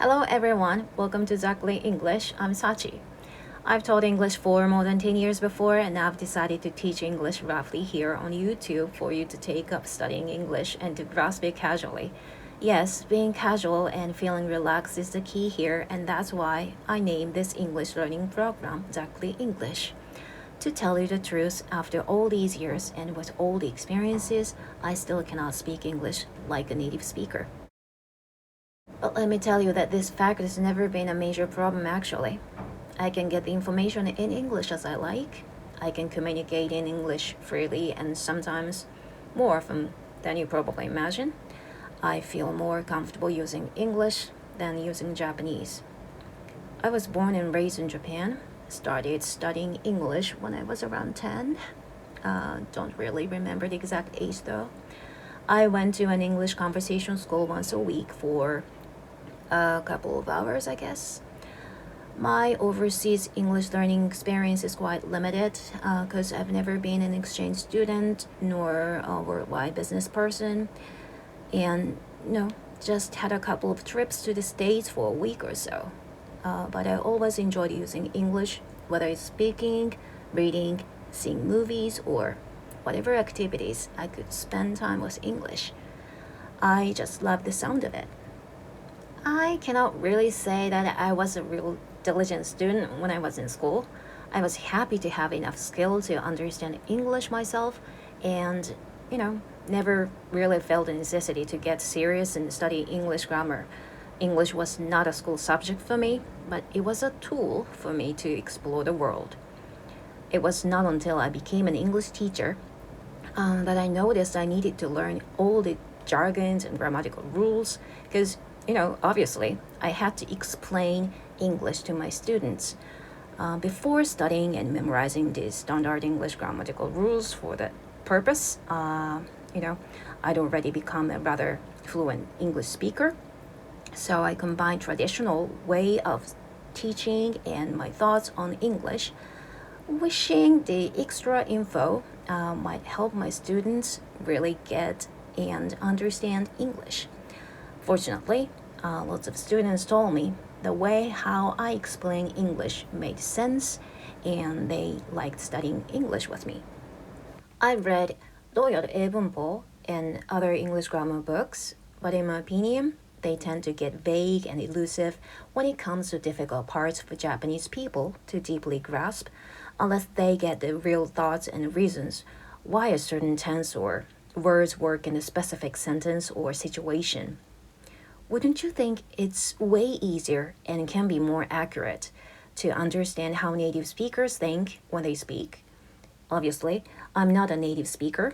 Hello everyone, welcome to Exactly English. I'm Sachi. I've taught English for more than 10 years before, and I've decided to teach English roughly here on YouTube for you to take up studying English and to grasp it casually. Yes, being casual and feeling relaxed is the key here, and that's why I named this English learning program Exactly English. To tell you the truth, after all these years and with all the experiences, I still cannot speak English like a native speaker. But let me tell you that this fact has never been a major problem actually. I can get the information in English as I like. I can communicate in English freely and sometimes more often than you probably imagine. I feel more comfortable using English than using Japanese. I was born and raised in Japan. Started studying English when I was around 10. Don't really remember the exact age though. I went to an English conversation school once a week for a couple of hours, I guess. My overseas English learning experience is quite limited because I've never been an exchange student nor a worldwide business person, and just had a couple of trips to the States for a week or so. But I always enjoyed using English, whether it's speaking, reading, seeing movies, or whatever activities I could spend time with English. I just love the sound of it. I cannot really say that I was a real diligent student when I was in school. I was happy to have enough skill to understand English myself and, never really felt the necessity to get serious and study English grammar. English was not a school subject for me, but it was a tool for me to explore the world. It was not until I became an English teacher that I noticed I needed to learn all the jargons and grammatical rules because obviously, I had to explain English to my students. Before studying and memorizing the standard English grammatical rules for that purpose, I'd already become a rather fluent English speaker. So I combined traditional way of teaching and my thoughts on English, wishing the extra info might help my students really get and understand English. Fortunately, lots of students told me the way how I explain English made sense and they liked studying English with me. I read Royal Ebunpo and other English grammar books, but in my opinion, they tend to get vague and elusive when it comes to difficult parts for Japanese people to deeply grasp unless they get the real thoughts and reasons why a certain tense or words work in a specific sentence or situation. Wouldn't you think it's way easier and can be more accurate to understand how native speakers think when they speak? Obviously, I'm not a native speaker,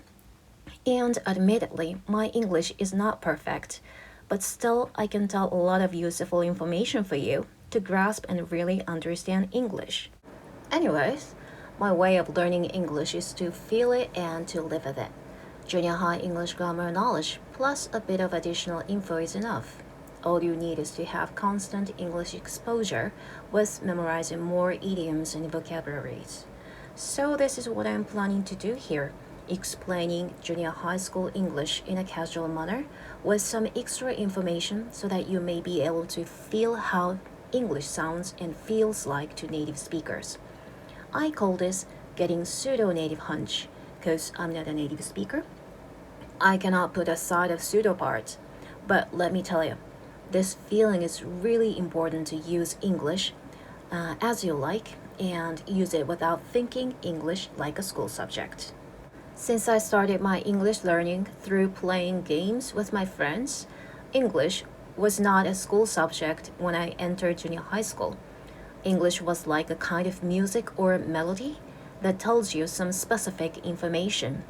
and admittedly, my English is not perfect, but still, I can tell a lot of useful information for you to grasp and really understand English. Anyways, my way of learning English is to feel it and to live with it. Junior high English grammar knowledge plus a bit of additional info is enough. All you need is to have constant English exposure with memorizing more idioms and vocabularies. So this is what I'm planning to do here, explaining junior high school English in a casual manner with some extra information so that you may be able to feel how English sounds and feels like to native speakers. I call this getting pseudo-native hunch because I'm not a native speaker. I cannot put aside a pseudo part, but let me tell you, this feeling is really important to use English as you like and use it without thinking English like a school subject. Since I started my English learning through playing games with my friends, English was not a school subject when I entered junior high school. English was like a kind of music or melody that tells you some specific information.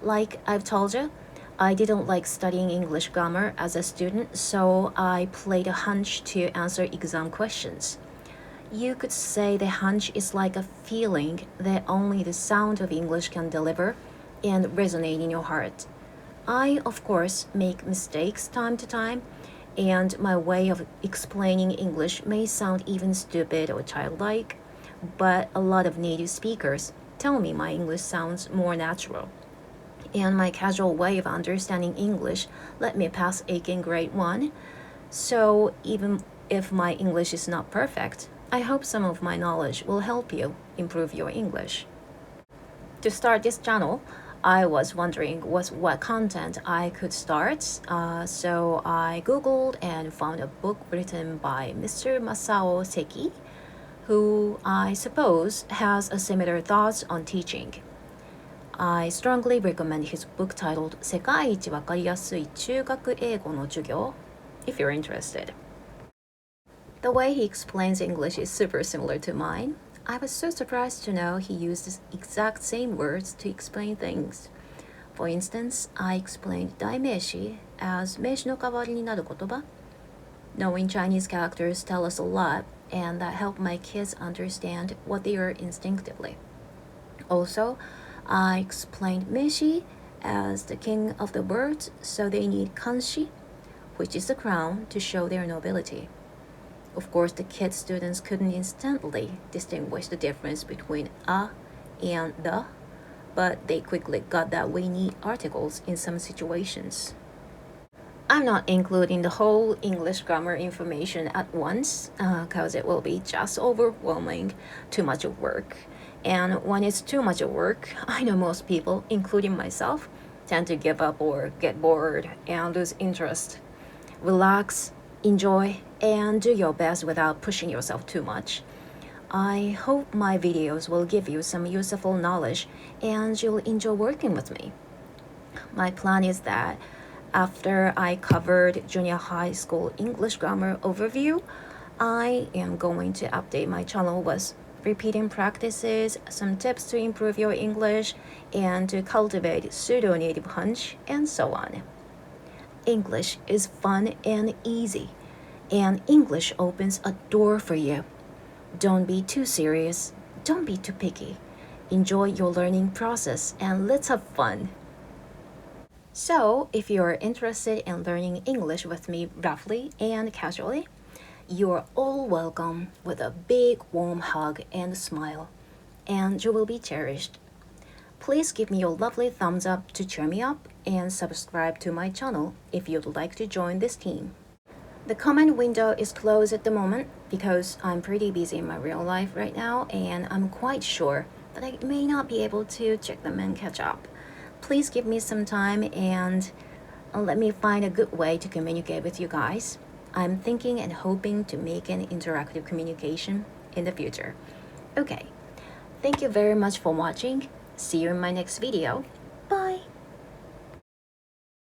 Like I've told you, I didn't like studying English grammar as a student, so I played a hunch to answer exam questions. You could say the hunch is like a feeling that only the sound of English can deliver and resonate in your heart. I, of course, make mistakes time to time, and my way of explaining English may sound even stupid or childlike, but a lot of native speakers tell me my English sounds more natural. And my casual way of understanding English let me pass AIC in grade 1. So even if my English is not perfect, I hope some of my knowledge will help you improve your English. To start this channel, I was wondering what content I could start, so I googled and found a book written by Mr. Masao Seki, who I suppose has a similar thoughts on teaching. I strongly recommend his book titled 世界一わかりやすい中学英語の授業 if you're interested. The way he explains English is super similar to mine. I was so surprised to know he used the exact same words to explain things. For instance, I explained 代名詞 as 名詞の代わりになる言葉. Knowing Chinese characters tell us a lot, and that helped my kids understand what they are instinctively. Also, I explained 名詞 as the king of the birds, so they need 冠詞, which is the crown to show their nobility. Of course, the kids students couldn't instantly distinguish the difference between a and the, but they quickly got that we need articles in some situations. I'm not including the whole English grammar information at once, because it will be just overwhelming, too much of work. And when it's too much of work, I know most people, including myself, tend to give up or get bored and lose interest. Relax, enjoy, and do your best without pushing yourself too much. I hope my videos will give you some useful knowledge and you'll enjoy working with me. My plan is that after I covered junior high school English grammar overview, I am going to update my channel with repeating practices, some tips to improve your English, and to cultivate pseudo-native hunch, and so on. English is fun and easy, and English opens a door for you. Don't be too serious, don't be too picky. Enjoy your learning process and let's have fun. So, if you're interested in learning English with me roughly and casually, you're all welcome with a big warm hug and smile, and you will be cherished. Please give me your lovely thumbs up to cheer me up and subscribe to my channel if you'd like to join this team. The comment window is closed at the moment because I'm pretty busy in my real life right now and I'm quite sure that I may not be able to check them and catch up. Please give me some time and let me find a good way to communicate with you guys. I'm thinking and hoping to make an interactive communication in the future. Okay, thank you very much for watching. See you in my next video.